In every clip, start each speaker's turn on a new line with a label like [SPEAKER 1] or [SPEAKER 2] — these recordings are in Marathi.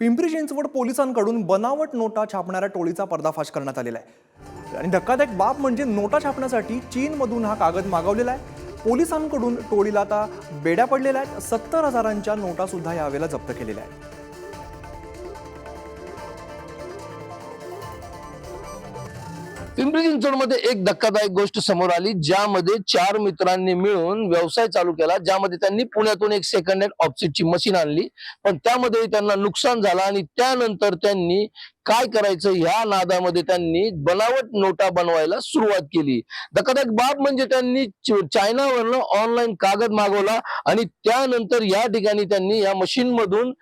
[SPEAKER 1] पिंपरी चिंचवड पोलिसांकडून बनावट नोटा छापणाऱ्या टोळीचा पर्दाफाश करण्यात आलेला आहे। आणि धक्कादायक बाब म्हणजे नोटा छापण्यासाठी चीनमधून हा कागद मागवलेला आहे। पोलिसांकडून टोळीला आता बेड्या पडलेल्या आहेत। 70,000च्या नोटा सुद्धा यावेळेला जप्त केलेल्या आहेत।
[SPEAKER 2] पिंपरी चिंचवडमध्ये एक धक्कादायक गोष्ट समोर आली, ज्यामध्ये 4 मित्रांनी मिळून व्यवसाय चालू केला, ज्यामध्ये त्यांनी पुण्यातून एक सेकंड हँड ऑफसेटची मशीन आणली, पण त्यामध्ये त्यांना नुकसान झालं आणि त्यानंतर त्यांनी काय करायचं ह्या नादामध्ये त्यांनी बनावट नोटा बनवायला सुरुवात केली। धक्कादायक बाब म्हणजे त्यांनी चायनावरनं ऑनलाईन कागद मागवला आणि त्यानंतर या ठिकाणी त्यांनी या मशीन मधून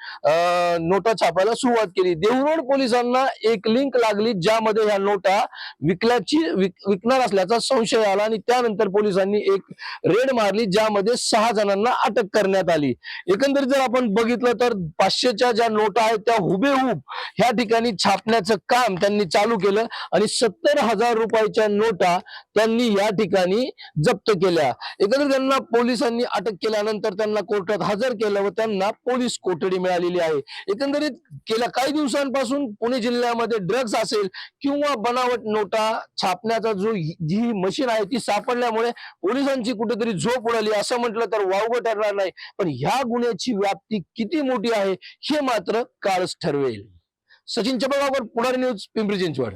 [SPEAKER 2] नोटा छापायला सुरुवात केली। देहू पोलिसांना एक लिंक लागली, ज्यामध्ये ह्या नोटा विकणार असल्याचा संशय आला आणि त्यानंतर पोलिसांनी एक रेड मारली, ज्यामध्ये 6 जणांना अटक करण्यात आली। एकंदरीत जर आपण बघितलं तर 500च्या ज्या नोटा आहेत त्या हुबेहूब ह्या ठिकाणी छापण्याचं काम त्यांनी चालू केलं आणि 70,000 रुपयाच्या नोटा त्यांनी या ठिकाणी जप्त केल्या। एकंदरीत त्यांना पोलिसांनी अटक केल्यानंतर त्यांना कोर्टात हजर केलं व त्यांना पोलीस कोठडी मिळालेली आहे। एकंदरीत गेल्या काही दिवसांपासून पुणे जिल्ह्यामध्ये ड्रग्ज असेल किंवा बनावट नोटा छापण्याचा जी मशीन आहे ती सापडल्यामुळे पोलिसांची कुठेतरी झोप उडाली असं म्हटलं तर वावगं ठरणार नाही। पण ह्या गुन्ह्याची व्याप्ती किती मोठी आहे हे मात्र काळच ठरवेल। सचिन चपळगावकर, पुढारी न्यूज, पिंपरी चिंचवड।